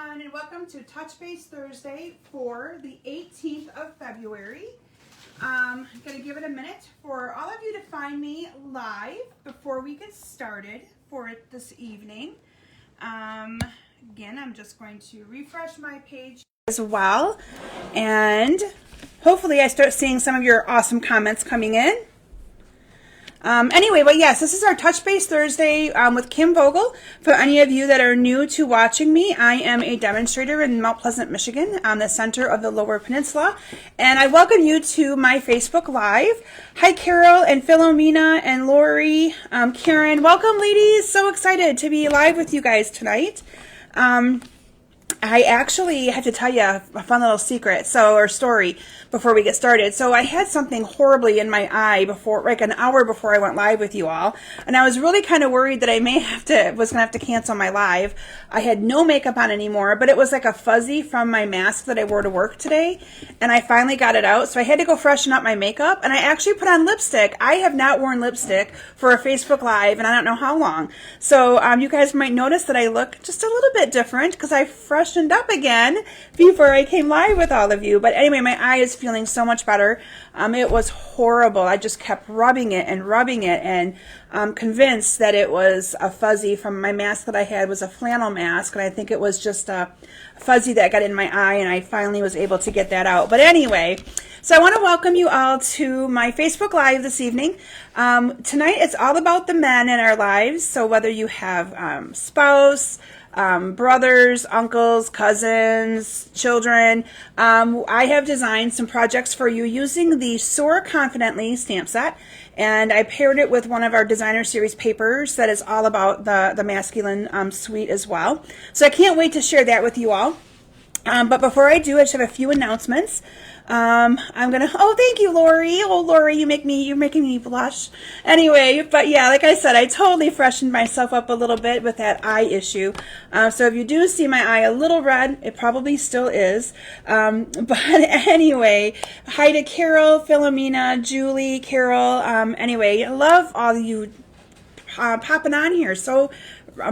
everyone, and welcome to Touchbase Thursday for the 18th of February. I'm going to give it a minute for all of you to find me live before we get started for it this evening. Again, I'm just going to refresh my page as well, and hopefully I start seeing some of your awesome comments coming in. Anyway, but yes, this is our Touchbase Thursday with Kim Vogel. For any of you that are new to watching me, I am a demonstrator in Mount Pleasant, Michigan, on the center of the Lower Peninsula, and I welcome you to my Facebook Live. Hi, Carol and Philomena and Lori, Karen. Welcome, ladies. So excited to be live with you guys tonight. I actually have to tell you a fun little secret, or story before we get started. So I had something horribly in my eye before, like an hour before I went live with you all, and I was really kind of worried that I was gonna have to cancel my live. I had no makeup on anymore, but it was like a fuzzy from my mask that I wore to work today, and I finally got it out, so I had to go freshen up my makeup, and I actually put on lipstick. I have not worn lipstick for a Facebook Live, and I don't know how long. So you guys might notice that I look just a little bit different because I freshened up again before I came live with all of you. But anyway, my eye is feeling so much better. It was horrible. I just kept rubbing it, and I'm convinced that it was a fuzzy from my mask that I had. Was a flannel mask, and I think it was just a fuzzy that got in my eye, and I finally was able to get that out. But anyway, so I want to welcome you all to my Facebook Live this evening. Tonight it's all about the men in our lives. So whether you have spouse, brothers, uncles, cousins, children. I have designed some projects for you using the Soar Confidently stamp set, and I paired it with one of our designer series papers that is all about the masculine suite as well. So I can't wait to share that with you all. But before I do, I just have a few announcements. I'm gonna, oh, thank you, Lori. Oh, Lori, you're making me blush. Anyway, but yeah, like I said, I totally freshened myself up a little bit with that eye issue. So if you do see my eye a little red, it probably still is. But anyway, hi to Carol, Philomena, Julie, Carol. Anyway, I love all you popping on here. So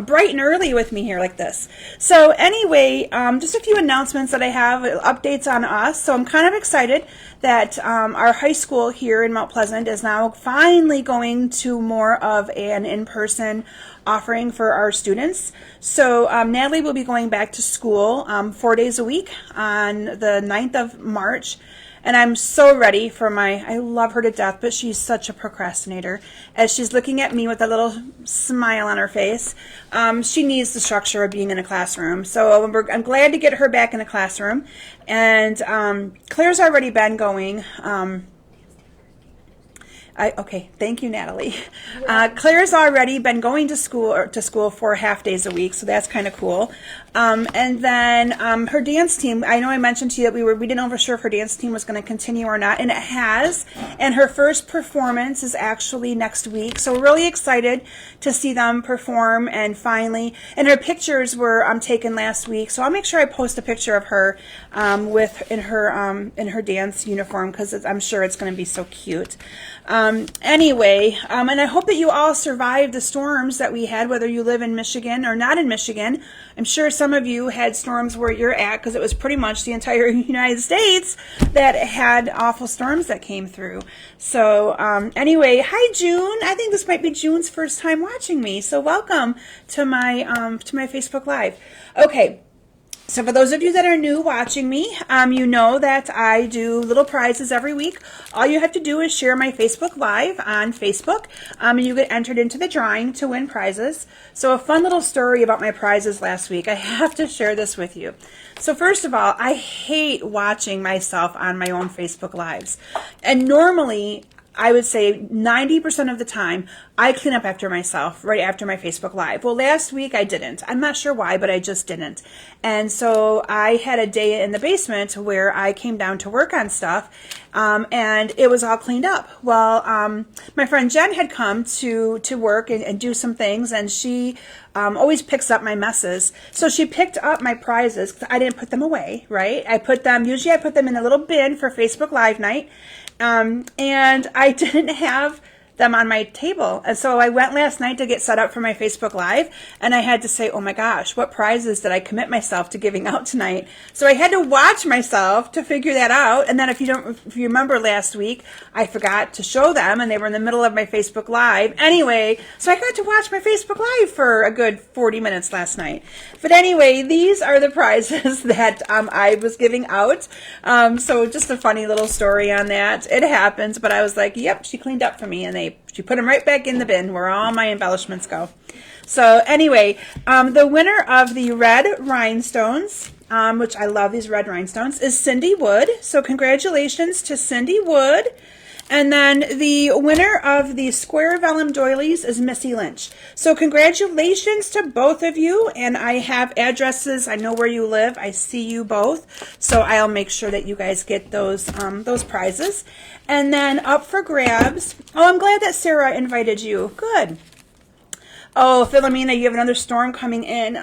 bright and early with me here like this. So anyway, just a few announcements that I have, updates on us. So I'm kind of excited that our high school here in Mount Pleasant is now finally going to more of an in-person offering for our students. So Natalie will be going back to school 4 days a week on the 9th of March. And I'm so ready for I love her to death, but she's such a procrastinator. As she's looking at me with a little smile on her face, she needs the structure of being in a classroom. So I'm glad to get her back in a classroom. And Claire's already been going. Okay, thank you, Natalie. Claire's already been going to school for half days a week, so that's kind of cool. And then her dance team, I know I mentioned to you that we didn't know for sure if her dance team was going to continue or not, and it has. And her first performance is actually next week, so we're really excited to see them perform. And finally, and her pictures were taken last week, so I'll make sure I post a picture of her in her dance uniform, because I'm sure it's going to be so cute. Anyway, and I hope that you all survived the storms that we had, whether you live in Michigan or not in Michigan. I'm sure some of you had storms where you're at, because it was pretty much the entire United States that had awful storms that came through. So anyway, hi June. I think this might be June's first time watching me, so welcome to my Facebook Live. Okay. So for those of you that are new watching me, you know that I do little prizes every week. All you have to do is share my Facebook Live on Facebook, and you get entered into the drawing to win prizes. So a fun little story about my prizes last week. I have to share this with you. So first of all, I hate watching myself on my own Facebook Lives. And normally, I would say 90% of the time, I clean up after myself right after my Facebook Live. Well, last week I didn't. I'm not sure why, but I just didn't. And so I had a day in the basement where I came down to work on stuff, and it was all cleaned up. Well, my friend Jen had come to work and do some things, and she always picks up my messes. So she picked up my prizes, because I didn't put them away, right? Usually I put them in a little bin for Facebook Live night. And I didn't have them on my table. And so I went last night to get set up for my Facebook Live, and I had to say, oh my gosh, what prizes did I commit myself to giving out tonight? So I had to watch myself to figure that out. And then if you remember last week, I forgot to show them, and they were in the middle of my Facebook Live. Anyway, so I got to watch my Facebook Live for a good 40 minutes last night. But anyway, these are the prizes that I was giving out. So just a funny little story on that. It happens, but I was like, yep, she cleaned up for me, and she put them right back in the bin where all my embellishments go. So anyway, the winner of the red rhinestones, which I love these red rhinestones, is Cindy Wood. So congratulations to Cindy Wood. And then the winner of the square vellum doilies is Missy Lynch. So congratulations to both of you. And I have addresses. I know where you live. I see you both. So I'll make sure that you guys get those prizes. And then up for grabs. Oh, I'm glad that Sarah invited you. Good. Oh, Philomena, you have another storm coming in.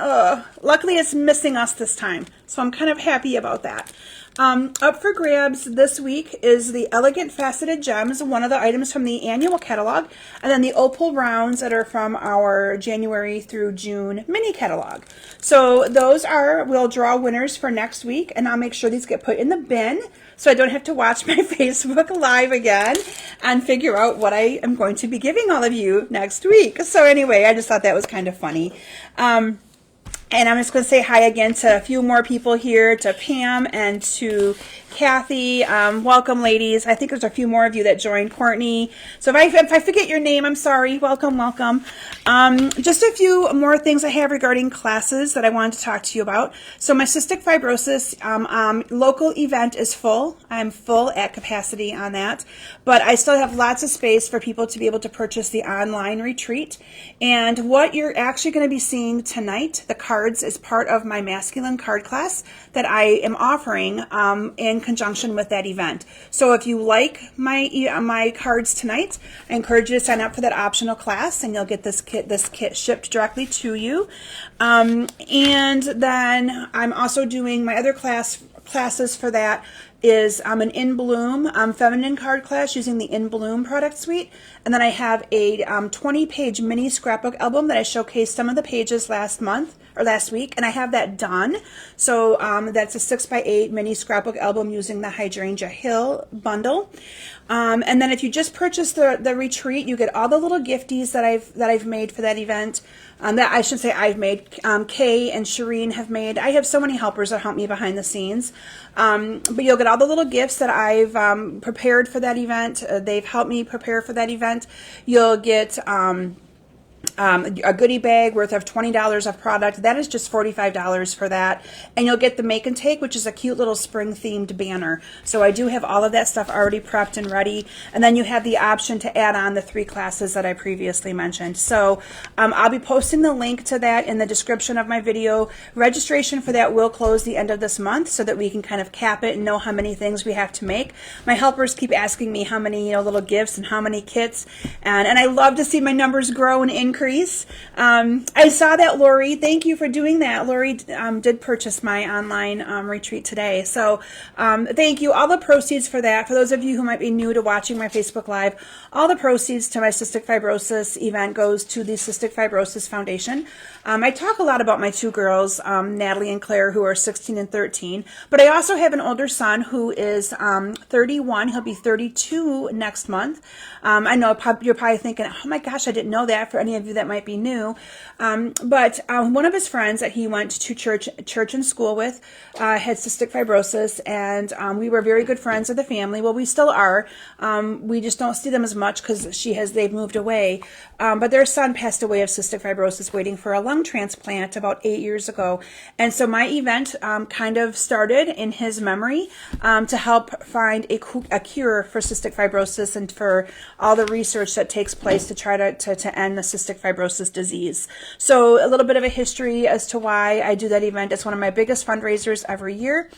Luckily, it's missing us this time. So I'm kind of happy about that. Up for grabs this week is the Elegant Faceted Gems, one of the items from the annual catalog, and then the Opal Rounds that are from our January through June mini catalog. So those we'll draw winners for next week, and I'll make sure these get put in the bin so I don't have to watch my Facebook Live again and figure out what I am going to be giving all of you next week. So anyway, I just thought that was kind of funny. And I'm just going to say hi again to a few more people here, to Pam and to Kathy. Welcome, ladies. I think there's a few more of you that joined. Courtney. So if I forget your name, I'm sorry. Welcome, welcome. Just a few more things I have regarding classes that I wanted to talk to you about. So my cystic fibrosis local event is full. I'm full at capacity on that. But I still have lots of space for people to be able to purchase the online retreat. And what you're actually going to be seeing tonight, the cards, is part of my masculine card class that I am offering in conjunction with that event. So if you like my cards tonight, I encourage you to sign up for that optional class, and you'll get this kit shipped directly to you. And then I'm also doing my other classes for that is an In Bloom feminine card class using the In Bloom product suite. And then I have a 20-page mini scrapbook album that I showcased some of the pages last week, and I have that done. So that's a 6x8 mini scrapbook album using the Hydrangea Hill bundle. And then if you just purchase the retreat, you get all the little gifties that I've made for that event. That I should say I've made. Kay and Shireen have made. I have so many helpers that help me behind the scenes. But you'll get all the little gifts that I've prepared for that event. They've helped me prepare for that event. You'll get a goodie bag worth of $20 of product. That is just $45 for that. And you'll get the Make and Take, which is a cute little spring themed banner. So I do have all of that stuff already prepped and ready. And then you have the option to add on the 3 classes that I previously mentioned. So I'll be posting the link to that in the description of my video. Registration for that will close the end of this month so that we can kind of cap it and know how many things we have to make. My helpers keep asking me how many little gifts and how many kits. And I love to see my numbers grow and increase. I saw that, Lori. Thank you for doing that. Lori did purchase my online retreat today. So thank you. All the proceeds for that, for those of you who might be new to watching my Facebook Live, all the proceeds to my cystic fibrosis event goes to the Cystic Fibrosis Foundation. I talk a lot about my 2 girls, Natalie and Claire, who are 16 and 13, but I also have an older son who is 31. He'll be 32 next month. I know you're probably thinking, oh my gosh, I didn't know that, for any of you that might be new. But one of his friends that he went to church and school with had cystic fibrosis, and we were very good friends of the family. Well, we still are. We just don't see them as much because they've moved away. But their son passed away of cystic fibrosis, waiting for a lung transplant about 8 years ago. And so my event kind of started in his memory to help find a cure for cystic fibrosis and for all the research that takes place to try to end the cystic fibrosis disease. So a little bit of a history as to why I do that event. It's one of my biggest fundraisers every year.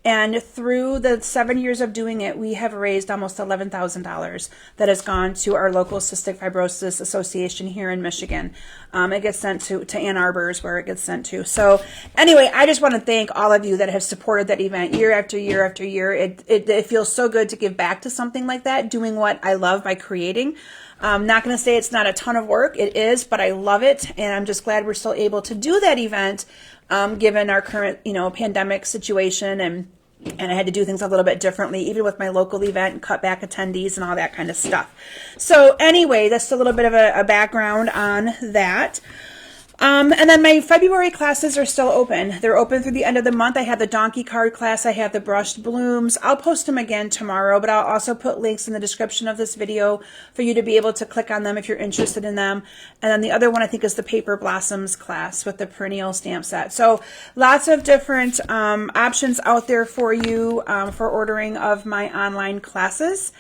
And through the 7 years of doing it, we have raised almost $11,000 that has gone to our local Cystic Fibrosis Association here in Michigan. It gets sent to Ann Arbor is where it gets sent to. So anyway, I just want to thank all of you that have supported that event year after year after year. It feels so good to give back to something like that, doing what I love by creating. I'm not going to say it's not a ton of work. It is, but I love it, and I'm just glad we're still able to do that event given our current, pandemic situation, and I had to do things a little bit differently, even with my local event, and cut back attendees and all that kind of stuff. So anyway, that's a little bit of a background on that. And then my February classes are still open. They're open through the end of the month. I have the donkey card class. I have the brushed blooms. I'll post them again tomorrow, but I'll also put links in the description of this video for you to be able to click on them if you're interested in them. And then the other one I think is the paper blossoms class with the perennial stamp set. So lots of different options out there for you for ordering of my online classes.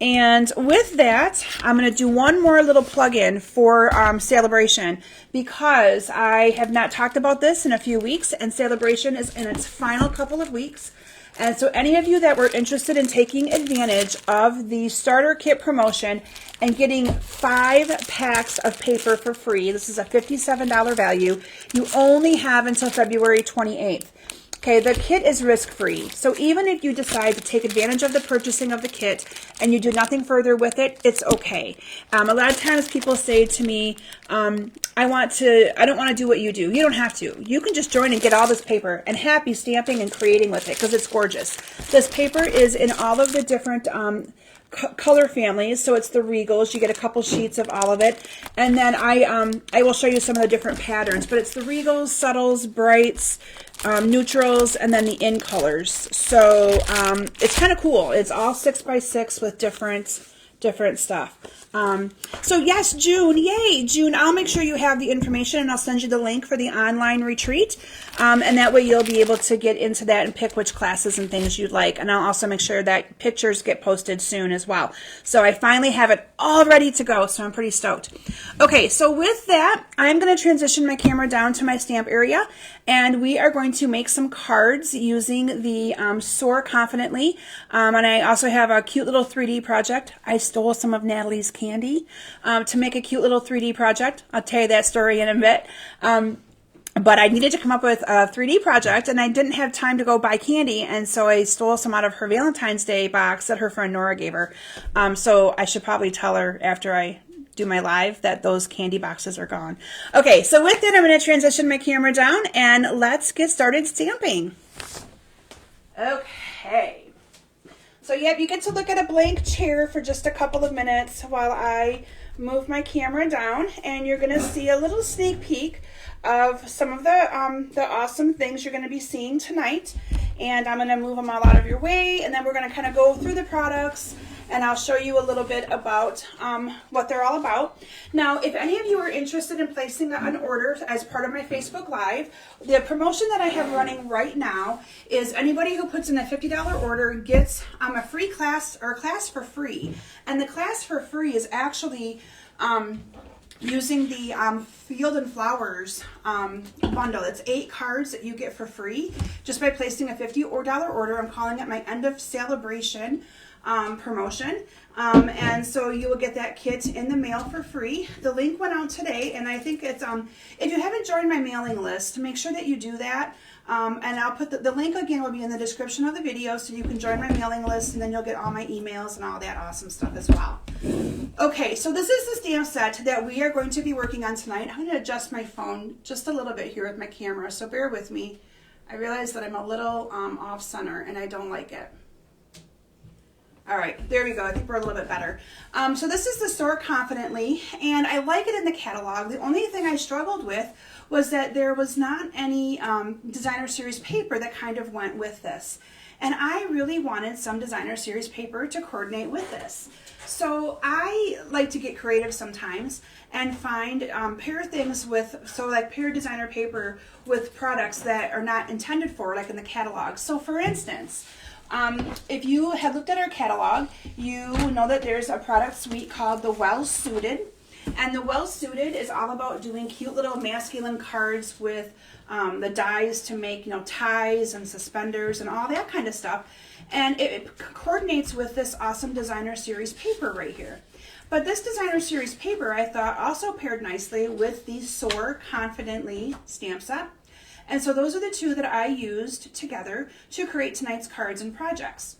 And with that, I'm going to do one more little plug-in for Celebration, because I have not talked about this in a few weeks, and Celebration is in its final couple of weeks. And so any of you that were interested in taking advantage of the starter kit promotion and getting 5 packs of paper for free, this is a $57 value, you only have until February 28th. Okay, the kit is risk-free, so even if you decide to take advantage of the purchasing of the kit and you do nothing further with it, it's okay. A lot of times people say to me, I don't want to do what you do. You don't have to. You can just join and get all this paper and happy stamping and creating with it, because it's gorgeous. This paper is in all of the different color families, so it's the regals. You get a couple sheets of all of it, and then I will show you some of the different patterns, but it's the regals, subtles, brights, neutrals, and then the in colors. So it's kind of cool. It's all 6x6 with different stuff. So yes, June, yay, June. I'll make sure you have the information, and I'll send you the link for the online retreat. And that way you'll be able to get into that and pick which classes and things you'd like. And I'll also make sure that pictures get posted soon as well. So I finally have it all ready to go, so I'm pretty stoked. Okay, so with that, I'm going to transition my camera down to my stamp area, and we are going to make some cards using the Soar Confidently. And I also have a cute little 3D project. I stole some of Natalie's candy to make a cute little 3D project. I'll tell you that story in a bit. But I needed to come up with a 3D project, and I didn't have time to go buy candy, and so I stole some out of her Valentine's Day box that her friend Nora gave her. So I should probably tell her after I do my live that those candy boxes are gone. Okay, so with that, I'm going to transition my camera down, and let's get started stamping. Okay. So yep, you get to look at a blank chair for just a couple of minutes while I move my camera down, and you're going to see a little sneak peek of some of the awesome things you're going to be seeing tonight. And I'm going to move them all out of your way, and then we're going to kind of go through the products, and I'll show you a little bit about what they're all about. Now, if any of you are interested in placing an order as part of my Facebook Live, the promotion that I have running right now is anybody who puts in a $50 order gets a free class, or a class for free. And the class for free is actually using the Field and Flowers bundle. It's 8 cards that you get for free just by placing a $50 order. I'm calling it my End of Celebration promotion. And so you will get that kit in the mail for free. The link went out today, and I think it's, if you haven't joined my mailing list, make sure that you do that. And I'll put the link again will be in the description of the video, so you can join my mailing list, and then you'll get all my emails and all that awesome stuff as well. Okay, so this is the stamp set that we are going to be working on tonight. I'm going to adjust my phone just a little bit here with my camera, so bear with me. I realize that I'm a little off center, and I don't like it. All right, there we go. I think we're a little bit better. So this is the Soar Confidently, and I like it in the catalog. The only thing I struggled with was that there was not any designer series paper that kind of went with this. And I really wanted some designer series paper to coordinate with this. So I like to get creative sometimes and find pair things with, so like pair designer paper with products that are not intended for, like in the catalog. So for instance, if you have looked at our catalog, you know that there's a product suite called the Well Suited. And the Well Suited is all about doing cute little masculine cards with the dies to make, ties and suspenders and all that kind of stuff. And it coordinates with this awesome designer series paper right here. But this designer series paper, I thought, also paired nicely with the Soar Confidently stamp set. And so those are the two that I used together to create tonight's cards and projects.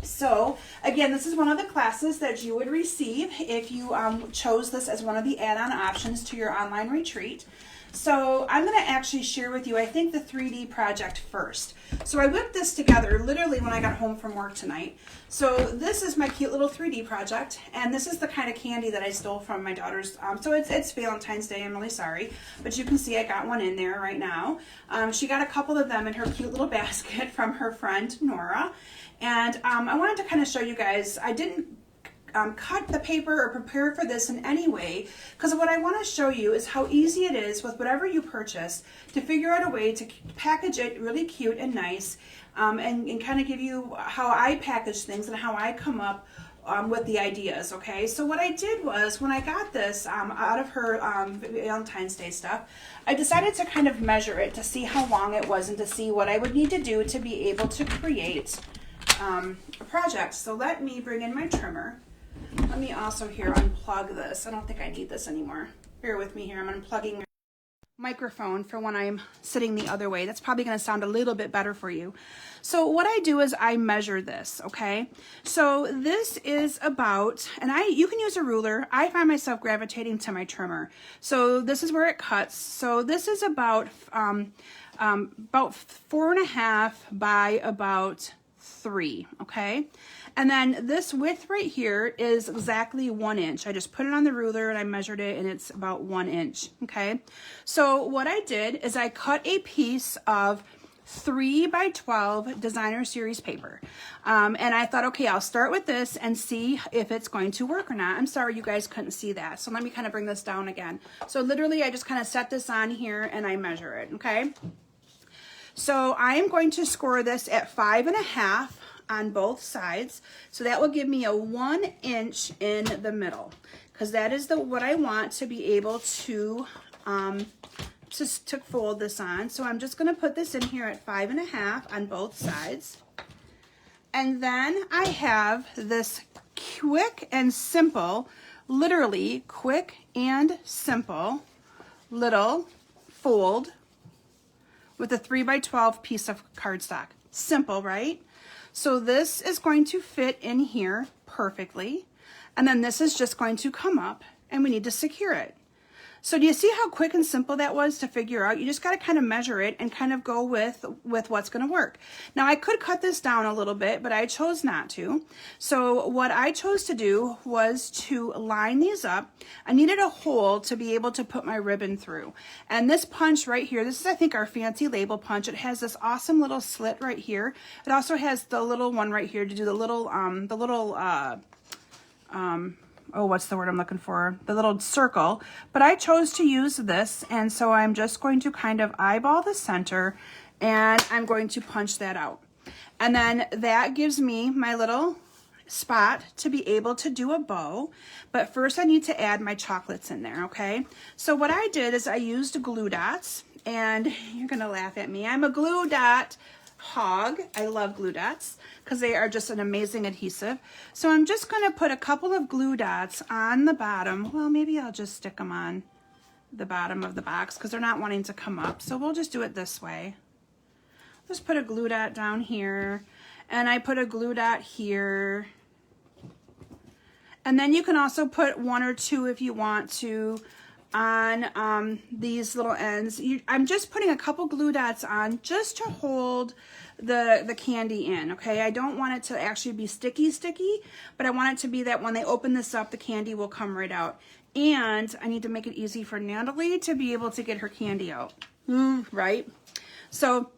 So again, this is one of the classes that you would receive if you chose this as one of the add-on options to your online retreat. So I'm going to actually share with you, I think, the 3D project first. So I whipped this together literally when I got home from work tonight. So this is my cute little 3D project, and this is the kind of candy that I stole from my daughter's. So it's Valentine's Day, I'm really sorry, but you can see I got one in there right now. She got a couple of them in her cute little basket from her friend Nora. And I wanted to kind of show you guys, I didn't cut the paper or prepare for this in any way, because what I want to show you is how easy it is with whatever you purchase to figure out a way to package it really cute and nice, and kind of give you how I package things and how I come up with the ideas. Okay, so what I did was, when I got this out of her Valentine's Day stuff, I decided to kind of measure it to see how long it was and to see what I would need to do to be able to create a project. So let me bring in my trimmer. Let me also here unplug this. I don't think I need this anymore. Bear with me here. I'm unplugging my microphone for when I'm sitting the other way. That's probably going to sound a little bit better for you. So what I do is I measure this, okay? So this is about, and you can use a ruler. I find myself gravitating to my trimmer. So this is where it cuts. So this is about 4.5 by about 3, okay? And then this width right here is exactly 1 inch. I just put it on the ruler and I measured it, and it's about 1 inch, okay? So what I did is I cut a piece of 3 by 12 designer series paper. And I thought, okay, I'll start with this and see if it's going to work or not. I'm sorry you guys couldn't see that. So let me kind of bring this down again. So literally I just kind of set this on here and I measure it, okay? So I am going to score this at 5.5 on both sides. So that will give me a 1 inch in the middle, because that is what I want to be able to just to fold this on. So I'm just going to put this in here at 5.5 on both sides. And then I have this quick and simple, literally quick and simple little fold with a 3 by 12 piece of cardstock. Simple, right? So this is going to fit in here perfectly. And then this is just going to come up and we need to secure it. So do you see how quick and simple that was to figure out? You just got to kind of measure it and kind of go with what's going to work. Now I could cut this down a little bit, but I chose not to. So what I chose to do was to line these up. I needed a hole to be able to put my ribbon through. And this punch right here, this is, I think, our fancy label punch. It has this awesome little slit right here. It also has the little one right here to do the little oh, what's the word I'm looking for? The little circle. But I chose to use this, and so I'm just going to kind of eyeball the center, and I'm going to punch that out. And then that gives me my little spot to be able to do a bow. But first I need to add my chocolates in there, okay? So what I did is I used glue dots, and you're gonna laugh at me. I'm a glue dot hog. I love glue dots because they are just an amazing adhesive. So I'm just going to put a couple of glue dots on the bottom. Well, maybe I'll just stick them on the bottom of the box because they're not wanting to come up. So we'll just do it this way. Just put a glue dot down here, and I put a glue dot here. And then you can also put 1 or 2 if you want to on these little ends. I'm just putting a couple glue dots on just to hold the candy in, okay? I don't want it to actually be sticky, but I want it to be that when they open this up, the candy will come right out. And I need to make it easy for Natalie to be able to get her candy out, right? So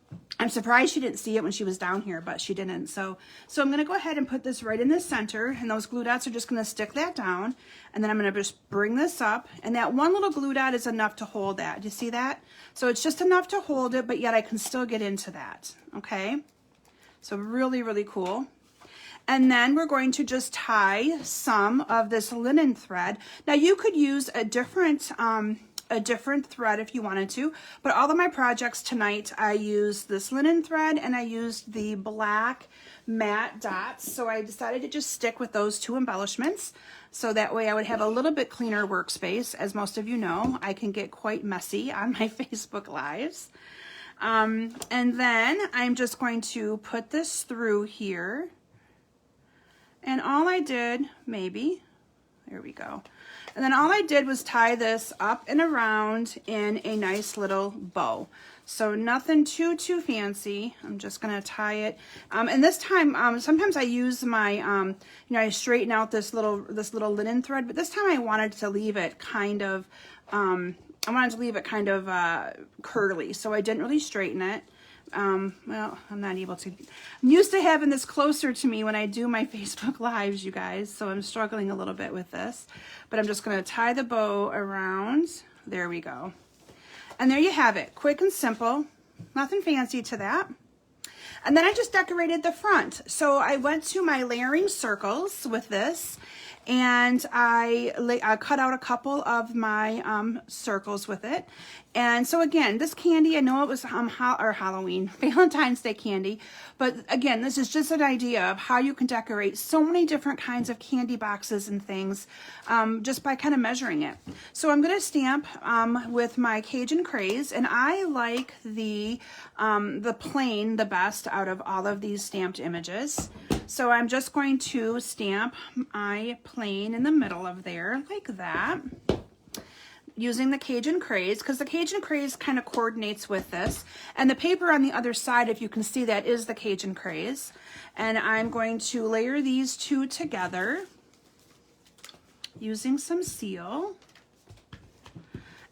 I'm surprised she didn't see it when she was down here, but she didn't. So I'm going to go ahead and put this right in the center, and those glue dots are just going to stick that down. And then I'm going to just bring this up, and that one little glue dot is enough to hold that. Do you see that? So it's just enough to hold it, but yet I can still get into that, okay? So really, really cool. And then we're going to just tie some of this linen thread. Now you could use a different thread if you wanted to, but all of my projects tonight I used this linen thread and I used the black matte dots. So I decided to just stick with those 2 embellishments, so that way I would have a little bit cleaner workspace. As most of you know, I can get quite messy on my Facebook Lives. And then I'm just going to put this through here. And all I did, maybe, there we go. And then all I did was tie this up and around in a nice little bow. So nothing too fancy. I'm just gonna tie it. And this time, sometimes I use my, you know, I straighten out this little linen thread, but this time I wanted to leave it kind of, curly, so I didn't really straighten it. Well, I'm not able to. I'm used to having this closer to me when I do my Facebook Lives, you guys, so I'm struggling a little bit with this. But I'm just going to tie the bow around. There we go. And there you have it. Quick and simple. Nothing fancy to that. And then I just decorated the front. So I went to my layering circles with this, and I cut out a couple of my circles with it. And so again, this candy, I know it was Halloween, Valentine's Day candy, but again, this is just an idea of how you can decorate so many different kinds of candy boxes and things just by kind of measuring it. So I'm going to stamp with my Cajun Craze, and I like the plain the best out of all of these stamped images. So I'm just going to stamp my plain in the middle of there like that, using the Cajun Craze, because the Cajun Craze kind of coordinates with this. And the paper on the other side, if you can see that, is the Cajun Craze. And I'm going to layer these two together using some seal.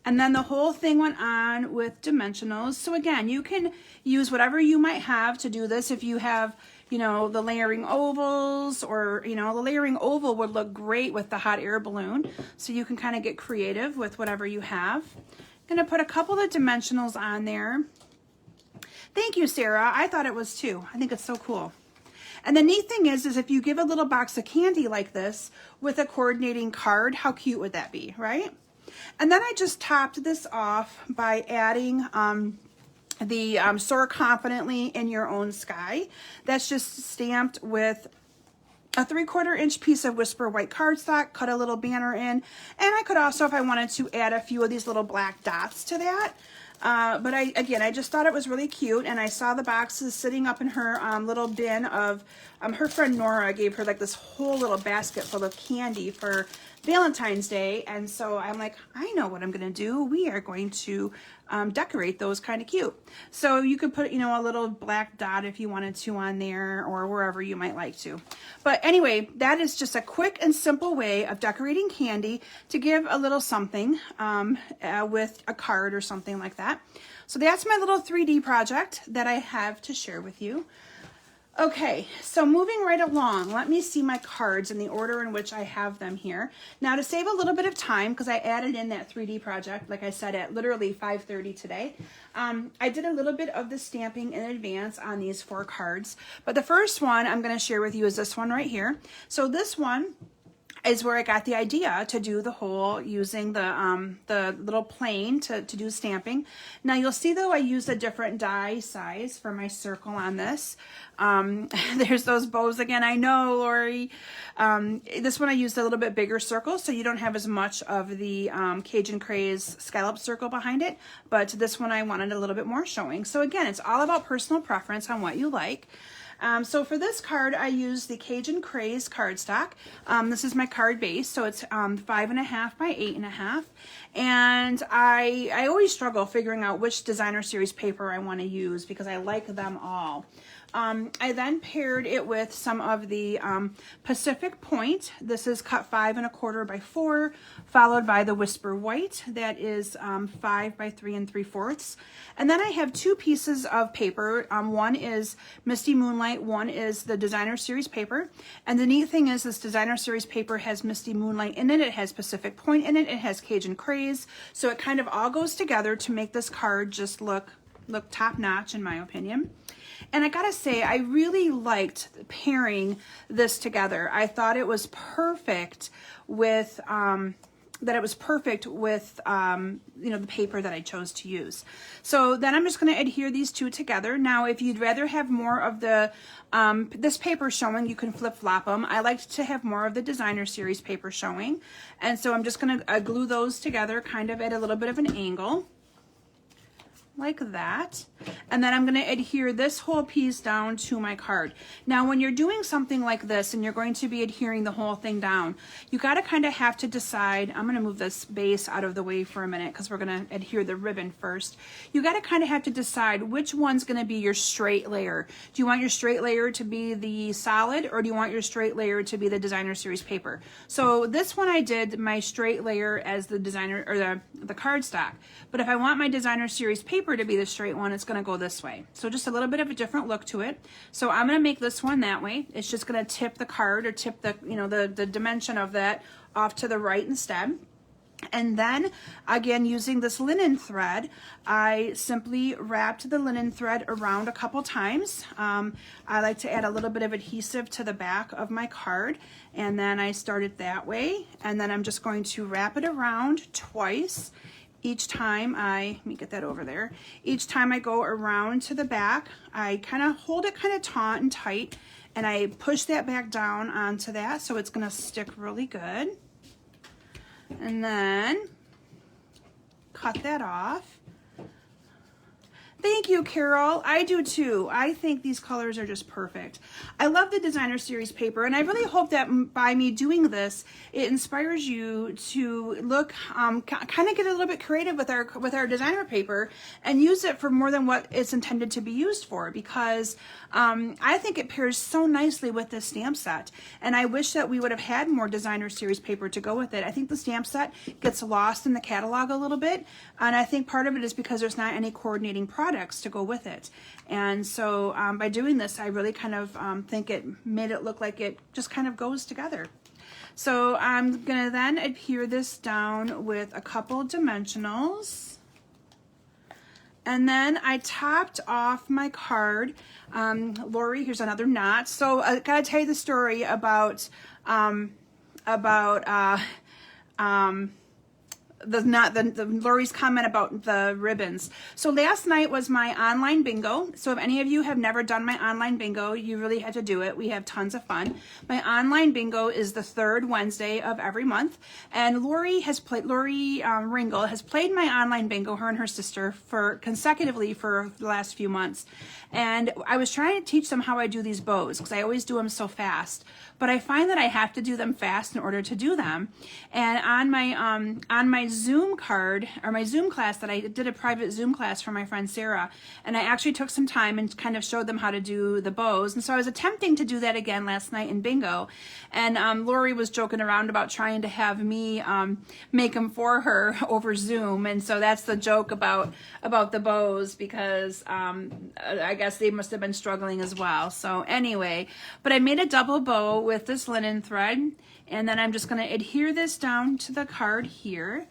And then the whole thing went on with dimensionals. So again, you can use whatever you might have to do this. If you have, you know, the layering ovals, or, you know, the layering oval would look great with the hot air balloon. So you can kind of get creative with whatever you have. I'm gonna put a couple of dimensionals on there. Thank you, Sarah. I thought it was too. I think it's so cool. And the neat thing is if you give a little box of candy like this with a coordinating card, how cute would that be, right? And then I just topped this off by adding the Soar Confidently in Your Own Sky. That's just stamped with a 3/4 inch piece of Whisper white cardstock, cut a little banner in, and I could also, if I wanted to, add a few of these little black dots to that. But I just thought it was really cute, and I saw the boxes sitting up in her little bin of, her friend Nora gave her like this whole little basket full of candy for Valentine's Day, and so I'm like, I know what I'm gonna do. We are going to decorate those kind of cute. So you could put, you know, a little black dot if you wanted to on there, or wherever you might like to. But anyway, that is just a quick and simple way of decorating candy to give a little something with a card or something like that. So that's my little 3D project that I have to share with you. Okay, so moving right along, let me see my cards in the order in which I have them here. Now, to save a little bit of time, because I added in that 3D project, like I said, at literally 5:30 today, I did a little bit of the stamping in advance on these 4 cards. But the first one I'm going to share with you is this one right here. So this one is where I got the idea to do the whole using the little plane to do stamping. Now you'll see though I used a different die size for my circle on this. There's those bows again, I know, Lori. This one I used a little bit bigger circle, so you don't have as much of the Cajun Craze scallop circle behind it, but this one I wanted a little bit more showing. So again, it's all about personal preference on what you like. So for this card, I used the Cajun Craze cardstock. This is my card base, so it's 5.5 by 8.5. And I always struggle figuring out which designer series paper I want to use because I like them all. I then paired it with some of the Pacific Point. This is cut 5 1/4 by 4, followed by the Whisper White. That is 5 by 3 3/4. And then I have 2 pieces of paper. One is Misty Moonlight, one is the designer series paper. And the neat thing is this designer series paper has Misty Moonlight in it. It has Pacific Point in it. It has Cajun Craze. So it kind of all goes together to make this card just look top notch in my opinion. And I gotta say, I really liked pairing this together. I thought it was perfect with, you know, the paper that I chose to use. So then I'm just gonna adhere these 2 together. Now, if you'd rather have more of the, this paper showing, you can flip-flop them. I like to have more of the designer series paper showing. And so I'm just gonna glue those together kind of at a little bit of an angle, like that. and then I'm going to adhere this whole piece down to my card. Now, when you're doing something like this and you're going to be adhering the whole thing down, you got to kind of have to decide. I'm going to move this base out of the way for a minute because we're going to adhere the ribbon first. You got to kind of have to decide which one's going to be your straight layer. Do you want your straight layer to be the solid, or do you want your straight layer to be the designer series paper? So this one I did my straight layer as the designer, or the cardstock. But if I want my designer series paper to be the straight one, it's going to go this way. So just a little bit of a different look to it. So I'm going to make this one that way. It's just going to tip the card, or tip the, you know, the dimension of that off to the right instead. And then again, using this linen thread, I simply wrapped the linen thread around a couple times. I like to add a little bit of adhesive to the back of my card, and then I started that way, and then I'm just going to wrap it around twice. Each time let me get that over there. Each time I go around to the back, I kind of hold it kind of taut and tight, and I push that back down onto that so it's going to stick really good. And then cut that off. Thank you, Carol. I do too. I think these colors are just perfect. I love the designer series paper, and I really hope that by me doing this, it inspires you to look, kind of get a little bit creative with our designer paper and use it for more than what it's intended to be used for, because I think it pairs so nicely with this stamp set, and I wish that we would have had more designer series paper to go with it. I think the stamp set gets lost in the catalog a little bit, and I think part of it is because there's not any coordinating products to go with it. And so by doing this, I really kind of think it made it look like it just kind of goes together. So I'm gonna then adhere this down with a couple dimensionals. And then I topped off my card. Lori, here's another knot. So I gotta tell you the story about Lori's comment about the ribbons. So last night was my online bingo. So if any of you have never done my online bingo, you really had to do it. We have tons of fun. My online bingo is the third Wednesday of every month, and Lori Ringel has played my online bingo, her and her sister, consecutively for the last few months. And I was trying to teach them how I do these bows, because I always do them so fast. But I find that I have to do them fast in order to do them. And on my Zoom card, or my Zoom class, that I did a private Zoom class for my friend Sarah, and I actually took some time and kind of showed them how to do the bows. And so I was attempting to do that again last night in bingo. And Lori was joking around about trying to have me make them for her over Zoom. And so that's the joke about the bows, because I guess they must have been struggling as well. So anyway, but I made a double bow with this linen thread, and then I'm just going to adhere this down to the card here.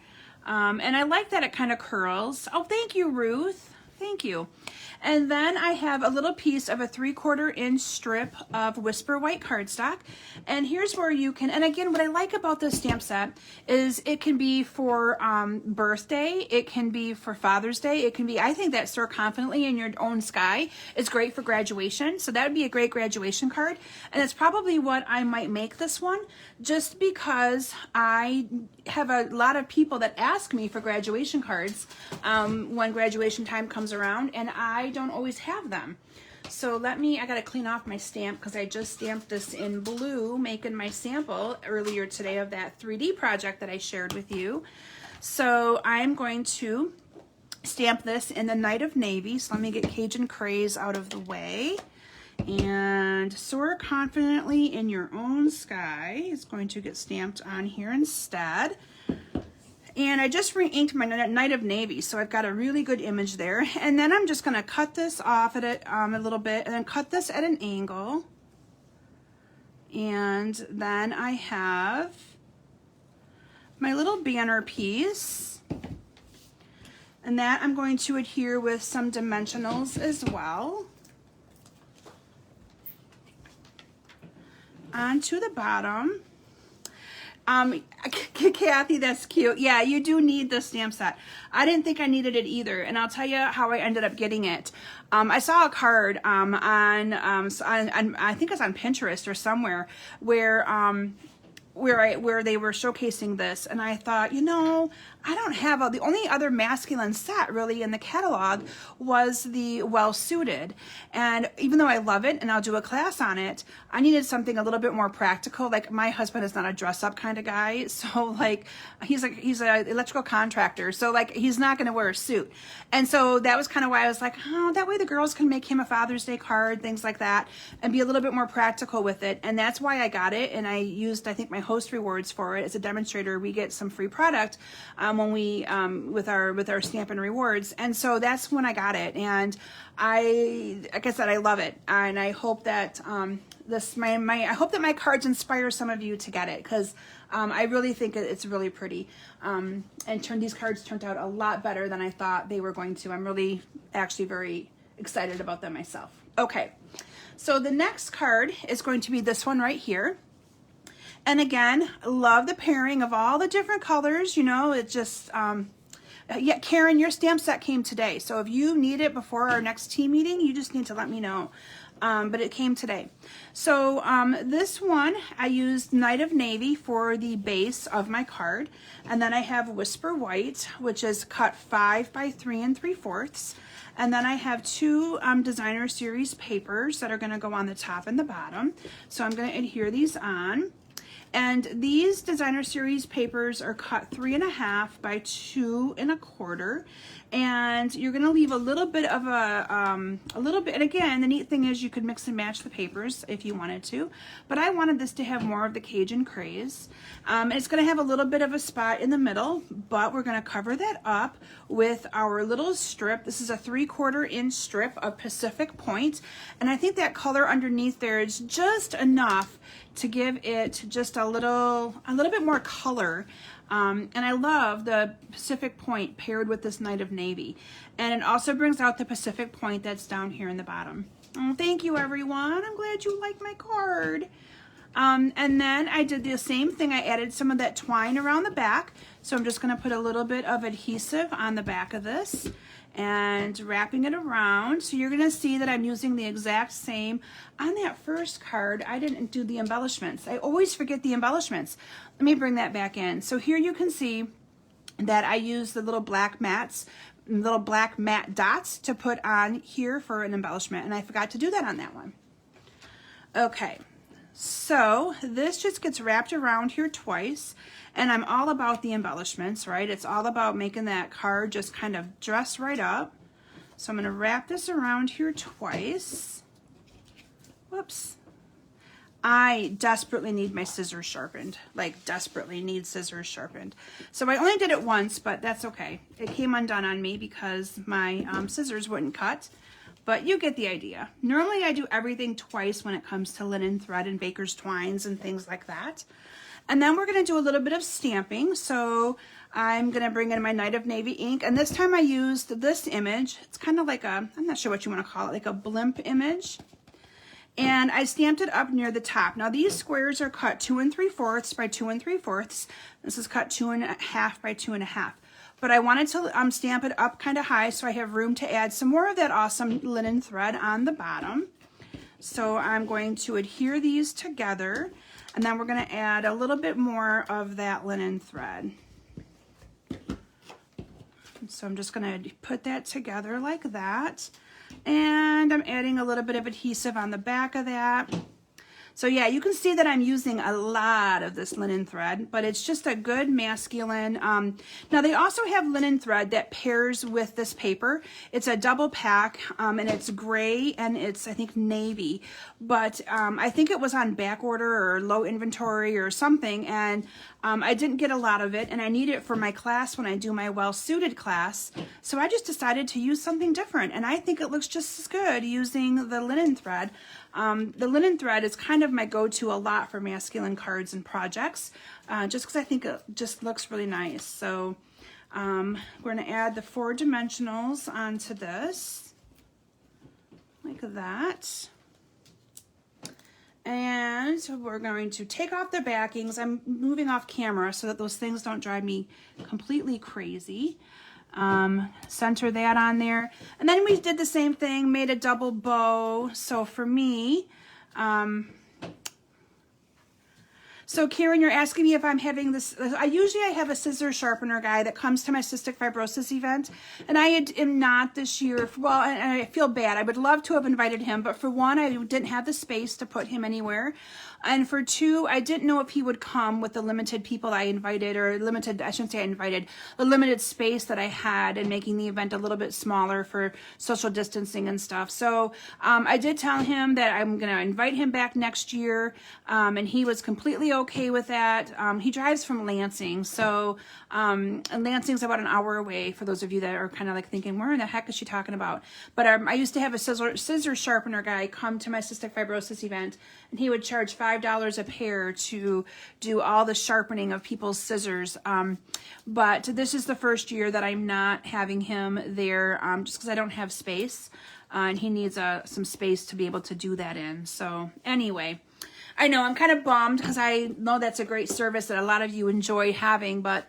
And I like that it kind of curls. Oh, thank you, Ruth. Thank you. And then I have a little piece of a 3/4 inch strip of Whisper White cardstock. And here's where you can, and again, what I like about this stamp set is it can be for birthday, it can be for Father's Day, it can be, I think that Soar Confidently in Your Own Sky is great for graduation. So that would be a great graduation card. And it's probably what I might make this one, just because I have a lot of people that ask me for graduation cards when graduation time comes around, and I don't always have them. So I gotta clean off my stamp, because I just stamped this in blue, making my sample earlier today of that 3D project that I shared with you. So I'm going to stamp this in the Night of Navy. So let me get Cajun Craze out of the way. And Soar Confidently in Your Own Sky is going to get stamped on here instead. And I just re-inked my Night of Navy, so I've got a really good image there. And then I'm just going to cut this off at it a little bit, and then cut this at an angle. And then I have my little banner piece. And that I'm going to adhere with some dimensionals as well onto the bottom. Kathy, that's cute. Yeah, you do need the stamp set. I didn't think I needed it either, and I'll tell you how I ended up getting it. I saw a card on I think it's on Pinterest or somewhere where they were showcasing this, and I thought, you know, I don't have the only other masculine set really in the catalog was the Well Suited. And even though I love it and I'll do a class on it, I needed something a little bit more practical. Like my husband is not a dress up kind of guy. So like, he's an electrical contractor. So like, he's not going to wear a suit. And so that was kind of why I was like, oh, that way the girls can make him a Father's Day card, things like that, and be a little bit more practical with it. And that's why I got it. And I used, I think, my host rewards for it. As a demonstrator, we get some free product when we with our Stampin' rewards, and so that's when I got it. And like I said, I love it, and I hope that I hope that my cards inspire some of you to get it, because I really think it's really pretty. And these cards turned out a lot better than I thought they were going to. I'm really actually very excited about them myself. Okay, so the next card is going to be this one right here. And again, love the pairing of all the different colors. You know, it just, yeah, Karen, your stamp set came today. So if you need it before our next team meeting, you just need to let me know. But it came today. So this one, I used Night of Navy for the base of my card. And then I have Whisper White, which is cut 5 by 3 3/4. And then I have two designer series papers that are going to go on the top and the bottom. So I'm going to adhere these on. And these designer series papers are cut 3 1/2 by 2 1/4, and you're going to leave a little bit of a little bit. And again, the neat thing is you could mix and match the papers if you wanted to, but I wanted this to have more of the Cajun craze. It's going to have a little bit of a spot in the middle, but we're going to cover that up with our little strip. This is a 3/4 inch strip of Pacific Point, and I think that color underneath there is just enough to give it just a little bit more color. And I love the Pacific Point paired with this Night of Navy. And it also brings out the Pacific Point that's down here in the bottom. Oh, thank you, everyone. I'm glad you like my card. And then I did the same thing. I added some of that twine around the back. So I'm just going to put a little bit of adhesive on the back of this and wrapping it around. So you're going to see that I'm using the exact same. On that first card, I didn't do the embellishments. I always forget the embellishments. Let me bring that back in. So here you can see that I used the little black matte dots to put on here for an embellishment, and I forgot to do that on that one. Okay. So this just gets wrapped around here twice, and I'm all about the embellishments, right? It's all about making that card just kind of dress right up. So I'm going to wrap this around here twice. Whoops. I desperately need my scissors sharpened, like desperately need scissors sharpened. So I only did it once, but that's okay. It came undone on me because my scissors wouldn't cut. But you get the idea. Normally I do everything twice when it comes to linen thread and baker's twines and things like that. And then we're going to do a little bit of stamping. So I'm going to bring in my Night of Navy ink. And this time I used this image. It's kind of like a, I'm not sure what you want to call it, like a blimp image. And I stamped it up near the top. Now these squares are cut 2 3/4 by 2 3/4. This is cut 2 1/2 by 2 1/2. But I wanted to stamp it up kind of high so I have room to add some more of that awesome linen thread on the bottom. So I'm going to adhere these together, and then we're going to add a little bit more of that linen thread. So I'm just going to put that together like that. And I'm adding a little bit of adhesive on the back of that. So yeah, you can see that I'm using a lot of this linen thread, but it's just a good masculine. Now they also have linen thread that pairs with this paper. It's a double pack, and it's gray and it's, I think, navy. But I think it was on back order or low inventory or something, and I didn't get a lot of it, and I need it for my class when I do my well-suited class. So I just decided to use something different, and I think it looks just as good using the linen thread. The linen thread is kind of my go-to a lot for masculine cards and projects, just because I think it just looks really nice. So we're going to add the 4 dimensionals onto this, like that. And we're going to take off the backings. I'm moving off camera so that those things don't drive me completely crazy. Center that on there. And then we did the same thing, made a double bow. So for me, So Karen, you're asking me if I'm having this. I have a scissor sharpener guy that comes to my cystic fibrosis event, and I am not this year. Well, and I feel bad. I would love to have invited him, but for one, I didn't have the space to put him anywhere. And for two, I didn't know if he would come with the limited people I invited, or limited, I shouldn't say I invited, the limited space that I had, and making the event a little bit smaller for social distancing and stuff. So I did tell him that I'm going to invite him back next year, and he was completely okay with that. He drives from Lansing, so and Lansing's about an hour away, for those of you that are kind of like thinking, where in the heck is she talking about? But I used to have a scissor sharpener guy come to my cystic fibrosis event, and he would charge $5 a pair to do all the sharpening of people's scissors. But this is the first year that I'm not having him there, just because I don't have space, and he needs some space to be able to do that in. So anyway, I know I'm kind of bummed, because I know that's a great service that a lot of you enjoy having, but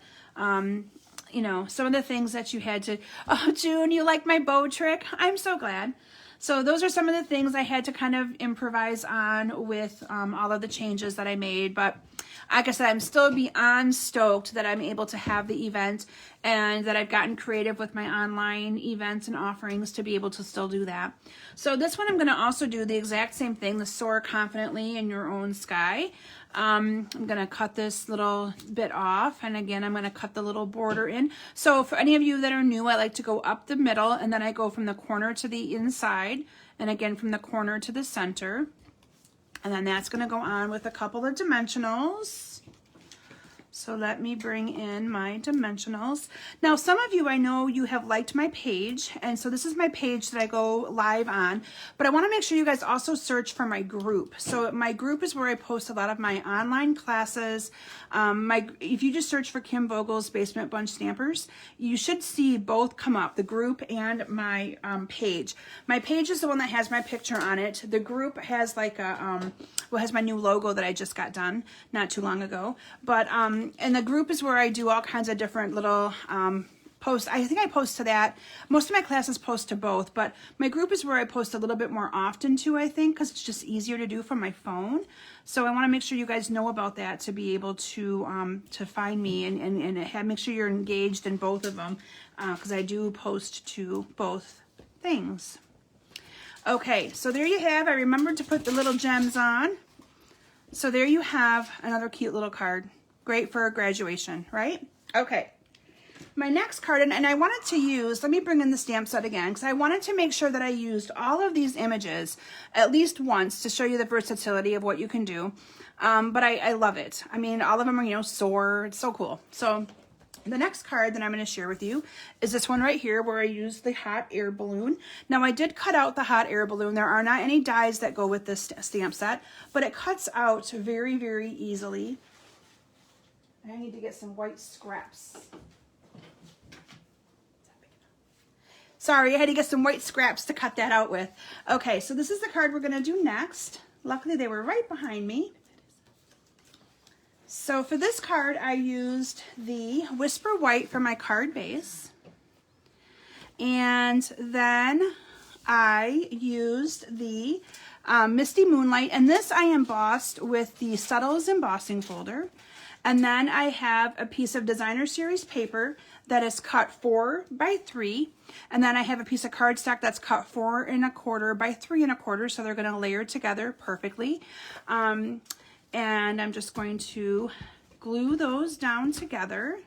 you know, some of the things that you had to, oh, June, you like my bow trick? I'm so glad. So those are some of the things I had to kind of improvise on with all of the changes that I made. But like I said, I'm still beyond stoked that I'm able to have the event, and that I've gotten creative with my online events and offerings to be able to still do that. So this one, I'm going to also do the exact same thing, the Soar Confidently in Your Own Sky. I'm going to cut this little bit off, and again, I'm going to cut the little border in. So for any of you that are new, I like to go up the middle, and then I go from the corner to the inside, and again from the corner to the center. And then that's going to go on with a couple of dimensionals. So let me bring in my dimensionals. Now, some of you, I know you have liked my page, and so this is my page that I go live on, but I want to make sure you guys also search for my group. So my group is where I post a lot of my online classes. If you just search for Kim Vogel's Basement Bunch Stampers, you should see both come up, the group and my page. My page is the one that has my picture on it. The group has like a, has my new logo that I just got done not too long ago. But and the group is where I do all kinds of different little posts. I think I post to that. Most of my classes post to both, but my group is where I post a little bit more often too, I think, because it's just easier to do from my phone. So I want to make sure you guys know about that, to be able to find me and make sure you're engaged in both of them, because I do post to both things. Okay, so there you have. I remembered to put the little gems on. So there you have another cute little card. Great for graduation, right? Okay. My next card, and I wanted to use, let me bring in the stamp set again, because I wanted to make sure that I used all of these images at least once to show you the versatility of what you can do. But I love it. I mean, all of them are, you know, Soar. It's so cool. So the next card that I'm going to share with you is this one right here, where I used the hot air balloon. Now, I did cut out the hot air balloon. There are not any dies that go with this stamp set, but it cuts out very, very easily. I need to get some white scraps. Sorry, I had to get some white scraps to cut that out with. Okay, so this is the card we're going to do next. Luckily, they were right behind me. So for this card, I used the Whisper White for my card base. And then I used the Misty Moonlight. And this I embossed with the Subtles embossing folder. And then I have a piece of Designer Series paper that is cut 4 by 3. And then I have a piece of cardstock that's cut 4 1/4 by 3 1/4. So they're going to layer together perfectly. And I'm just going to glue those down together.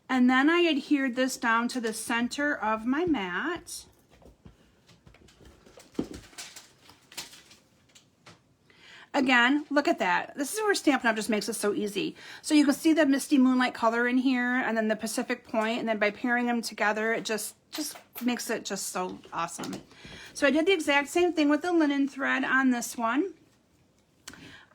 And then I adhered this down to the center of my mat. Again, look at that. This is where Stampin' Up! Just makes it so easy. So you can see the Misty Moonlight color in here, and then the Pacific Point, and then by pairing them together, it just makes it just so awesome. So I did the exact same thing with the linen thread on this one.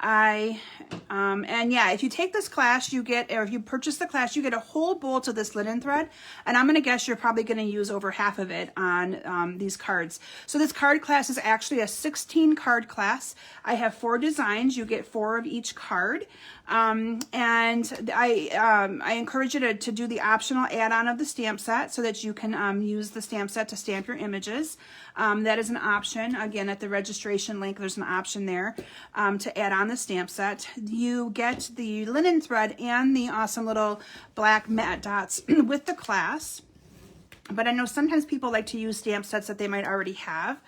And yeah, if you take this class, you get, or if you purchase the class, you get a whole bolt of this linen thread. And I'm going to guess you're probably going to use over half of it on these cards. So this card class is actually a 16 card class. I have 4 designs. You get 4 of each card. And I encourage you to do the optional add-on of the stamp set so that you can use the stamp set to stamp your images. That is an option. Again, at the registration link, there's an option there to add on the stamp set. You get the linen thread and the awesome little black matte dots with the class. But I know sometimes people like to use stamp sets that they might already have.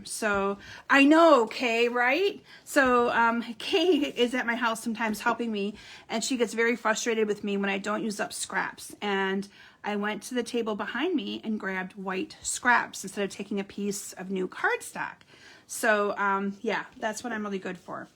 So I know Kay, right? So Kay is at my house sometimes helping me, and she gets very frustrated with me when I don't use up scraps. And I went to the table behind me and grabbed white scraps instead of taking a piece of new cardstock. So yeah, that's what I'm really good for.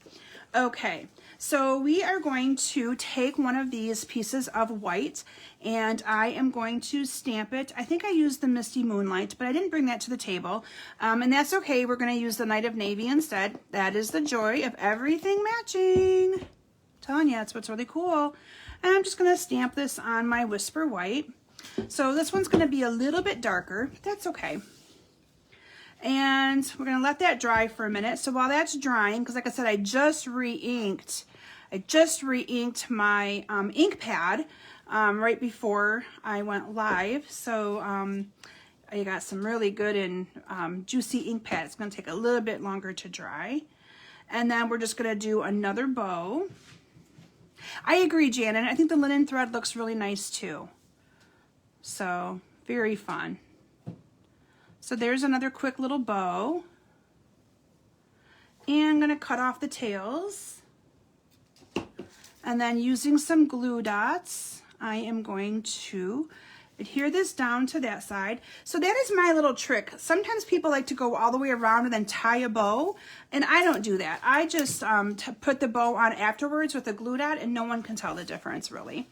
Okay, so we are going to take one of these pieces of white, and I am going to stamp it. I think I used the Misty Moonlight, but I didn't bring that to the table, and that's okay. We're going to use the Night of Navy instead. That is the joy of everything matching. I'm telling you, that's what's really cool. And I'm just going to stamp this on my Whisper White. So this one's going to be a little bit darker, but that's okay. And we're going to let that dry for a minute. So while that's drying, because like I said, I just re-inked my ink pad right before I went live. So I got some really good and juicy ink pad. It's going to take a little bit longer to dry. And then we're just going to do another bow. I agree, Janet. I think the linen thread looks really nice too. So very fun. So there's another quick little bow. And I'm going to cut off the tails. And then using some glue dots, I am going to adhere this down to that side. So that is my little trick. Sometimes people like to go all the way around and then tie a bow, and I don't do that. I just put the bow on afterwards with a glue dot, and no one can tell the difference really.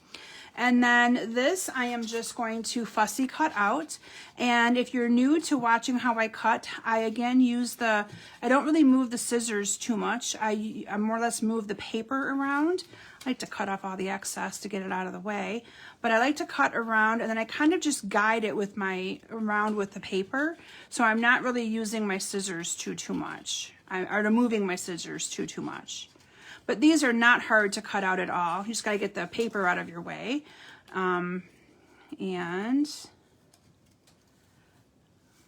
And then this I am just going to fussy cut out. And if you're new to watching how I cut, I again use I don't really move the scissors too much. I more or less move the paper around. I like to cut off all the excess to get it out of the way. But I like to cut around, and then I kind of just guide it with around with the paper. So I'm not really using my scissors too much. Or moving my scissors too much. But these are not hard to cut out at all. You just got to get the paper out of your way. And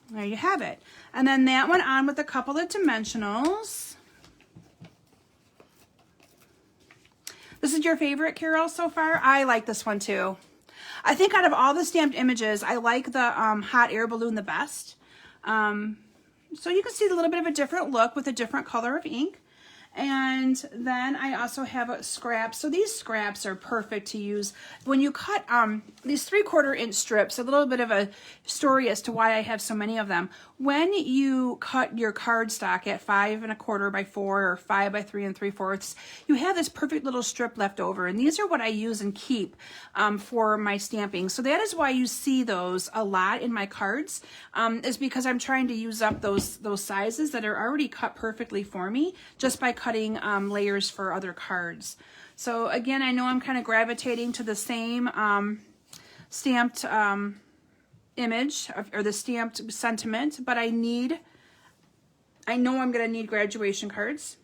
there you have it. And then that one on with a couple of dimensionals. This is your favorite, Carol, so far? I like this one too. I think out of all the stamped images, I like the hot air balloon the best. So you can see a little bit of a different look with a different color of ink. And then I also have a scrap. So these scraps are perfect to use when you cut these 3/4 inch strips. A little bit of a story as to why I have so many of them. When you cut your cardstock at 5 1/4 by 4 or 5 by 3 3/4, you have this perfect little strip left over. And these are what I use and keep for my stamping. So that is why you see those a lot in my cards, is because I'm trying to use up those sizes that are already cut perfectly for me just by cutting layers for other cards. So again, I know I'm kind of gravitating to the same stamped image or the stamped sentiment, but I know I'm going to need graduation cards.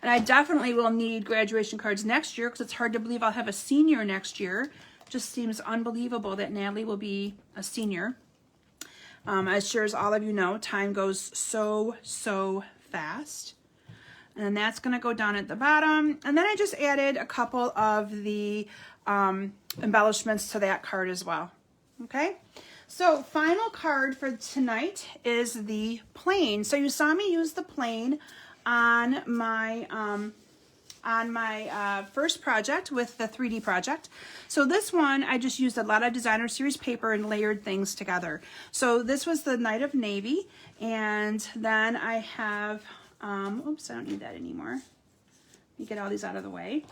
And I definitely will need graduation cards next year, because it's hard to believe I'll have a senior next year. Just seems unbelievable that Natalie will be a senior. As sure as all of you know, time goes so fast. And that's going to go down at the bottom. And then I just added a couple of the embellishments to that card as well. Okay, so final card for tonight is the plain. So you saw me use the plain on my first project with the 3D project. So this one, I just used a lot of designer series paper and layered things together. So this was the Night of Navy. And then I have... oops, I don't need that anymore. Let me get all these out of the way.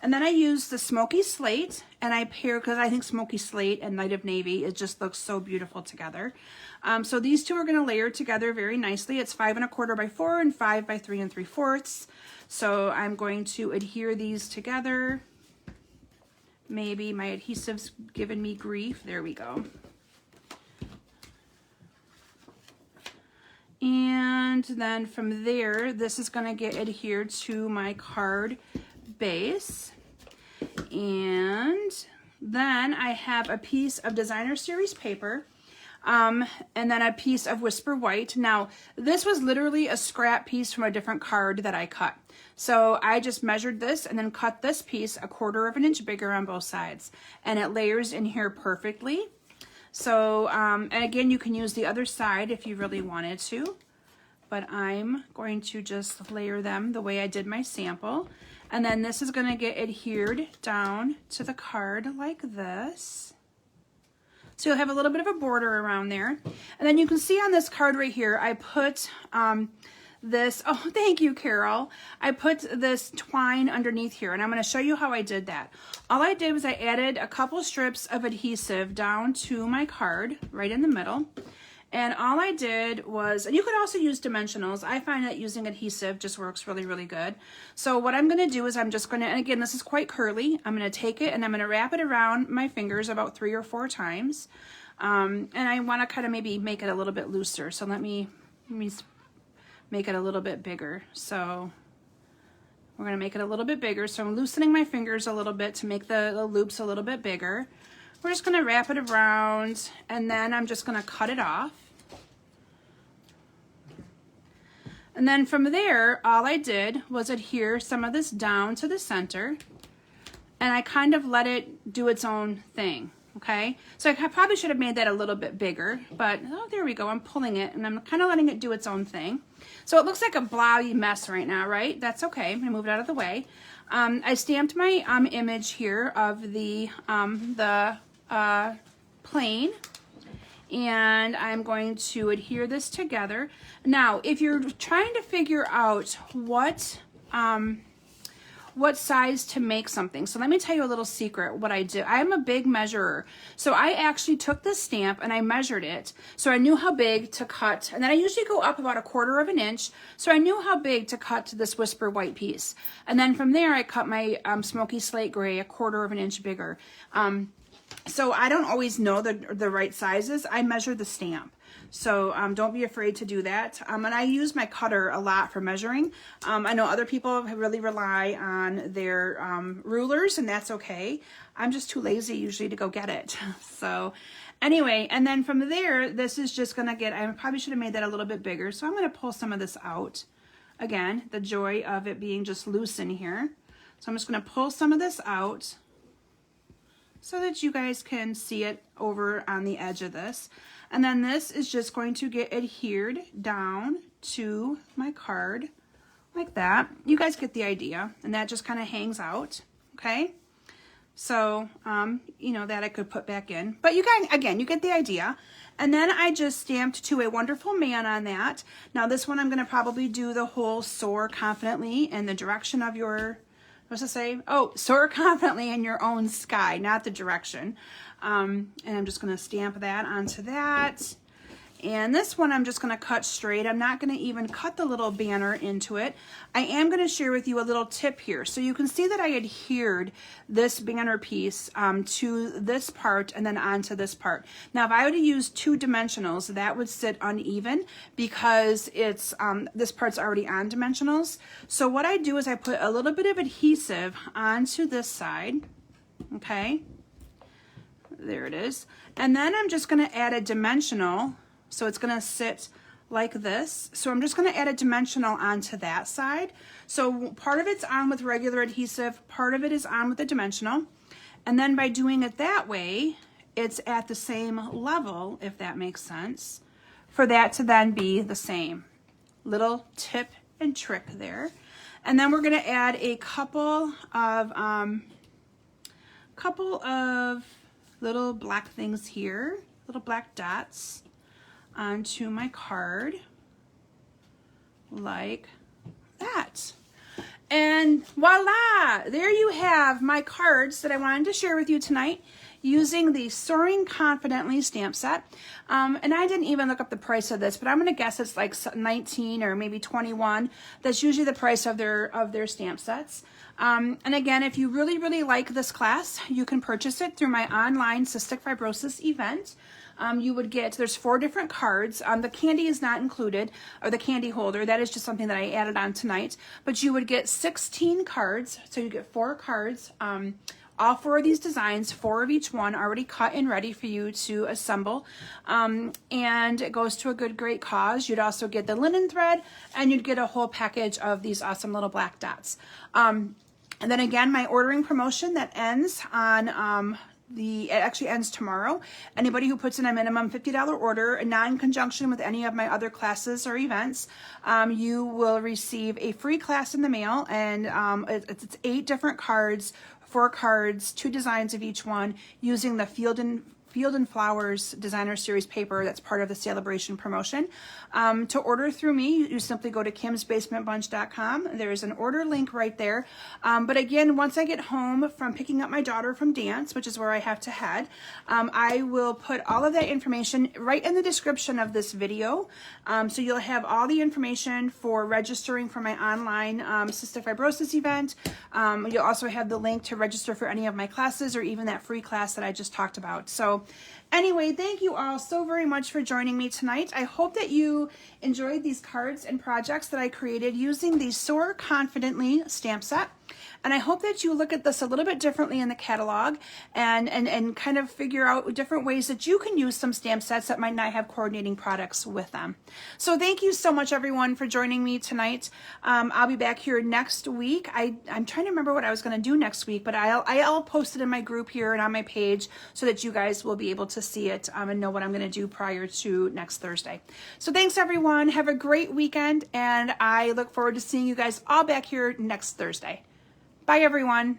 And then I used the Smoky Slate, and I pair, because I think Smoky Slate and Night of Navy, it just looks so beautiful together. So these two are going to layer together very nicely. It's 5 1/4 by 4 and 5 by 3 3/4. So I'm going to adhere these together. Maybe my adhesive's giving me grief. There we go. And then from there, this is going to get adhered to my card base. And then I have a piece of designer series paper. And then a piece of Whisper White. Now, this was literally a scrap piece from a different card that I cut. So I just measured this and then cut this piece 1/4 of an inch bigger on both sides. And it layers in here perfectly. So, and again, you can use the other side if you really wanted to. But I'm going to just layer them the way I did my sample. And then this is going to get adhered down to the card like this. So you'll have a little bit of a border around there. And then you can see on this card right here, I put this, oh, thank you, Carol. I put this twine underneath here, and I'm going to show you how I did that. All I did was I added a couple strips of adhesive down to my card, right in the middle. And all I did was, and you could also use dimensionals. I find that using adhesive just works really, really good. So what I'm going to do is I'm just going to, and again, this is quite curly. I'm going to take it and I'm going to wrap it around my fingers about 3 or 4 times. And I want to kind of maybe make it a little bit looser. So let me make it a little bit bigger. So we're going to make it a little bit bigger. So I'm loosening my fingers a little bit to make the loops a little bit bigger. We're just going to wrap it around, and then I'm just going to cut it off. And then from there, all I did was adhere some of this down to the center, and I kind of let it do its own thing, okay? So I probably should have made that a little bit bigger, but oh, there we go. I'm pulling it, and I'm kind of letting it do its own thing. So it looks like a blobby mess right now, right? That's okay. I'm going to move it out of the way. I stamped my image here of the plane, and I'm going to adhere this together. Now, if you're trying to figure out what size to make something, so let me tell you a little secret what I do. I am a big measurer, so I actually took this stamp and I measured it, so I knew how big to cut, and then I usually go up about 1/4 of an inch, so I knew how big to cut this Whisper White piece, and then from there I cut my Smoky Slate Gray 1/4 of an inch bigger. So I don't always know the right sizes. I measure the stamp. So don't be afraid to do that. And I use my cutter a lot for measuring. I know other people really rely on their rulers, and that's okay. I'm just too lazy usually to go get it. So anyway, and then from there, this is just going to get, I probably should have made that a little bit bigger. So I'm going to pull some of this out. Again, the joy of it being just loose in here. So I'm just going to pull some of this out so that you guys can see it over on the edge of this. And then this is just going to get adhered down to my card like that. You guys get the idea. And that just kind of hangs out, okay? So, you know, that I could put back in. But you guys, again, you get the idea. And then I just stamped To a Wonderful Man on that. Now this one I'm going to probably do the whole Soar confidently in the direction of your, what's it say? Oh, soar confidently in your own sky, not the direction. And I'm just going to stamp that onto that. And this one I'm just going to cut straight. I'm not going to even cut the little banner into it. I am going to share with you a little tip here. So you can see that I adhered this banner piece to this part and then onto this part. Now if I were to use 2 dimensionals, that would sit uneven because it's this part's already on dimensionals. So what I do is I put a little bit of adhesive onto this side, okay? There it is. And then I'm just going to add a dimensional. So it's going to sit like this. So I'm just going to add a dimensional onto that side. So part of it's on with regular adhesive, part of it is on with the dimensional. And then by doing it that way, it's at the same level, if that makes sense, for that to then be the same. Little tip and trick there. And then we're going to add a couple of little black things here, little black dots onto my card like that. And voila, there you have my cards that I wanted to share with you tonight. using the Soaring Confidently stamp set. And I didn't even look up the price of this, but I'm going to guess it's like 19 or maybe 21. That's usually the price of their stamp sets. And again, if you really, really like this class, you can purchase it through my online cystic fibrosis event. You would get, there's 4 different cards. The candy is not included, or the candy holder. That is just something that I added on tonight. But you would get 16 cards. So you get 4 cards. All 4 of these designs, 4 of each one, already cut and ready for you to assemble. And it goes to a good, great cause. You'd also get the linen thread, and you'd get a whole package of these awesome little black dots. And then again, my ordering promotion that ends on it actually ends tomorrow. Anybody who puts in a minimum $50 order, not in conjunction with any of my other classes or events, you will receive a free class in the mail, and it's 8 different cards, 4 cards, 2 designs of each one, using the Field and Flowers Designer Series paper that's part of the celebration promotion. To order through me, you simply go to kimsbasementbunch.com. There's an order link right there. But again, once I get home from picking up my daughter from dance, which is where I have to head, I will put all of that information right in the description of this video. So you'll have all the information for registering for my online cystic fibrosis event. You'll also have the link to register for any of my classes, or even that free class that I just talked about. So anyway, thank you all so very much for joining me tonight. I hope that you enjoyed these cards and projects that I created using the Soar Confidently stamp set. And I hope that you look at this a little bit differently in the catalog, and kind of figure out different ways that you can use some stamp sets that might not have coordinating products with them. So thank you so much, everyone, for joining me tonight. I'll be back here next week. I'm trying to remember what I was going to do next week, but I'll post it in my group here and on my page so that you guys will be able to see it and know what I'm going to do prior to next Thursday. So thanks, everyone. Have a great weekend, and I look forward to seeing you guys all back here next Thursday. Bye, everyone.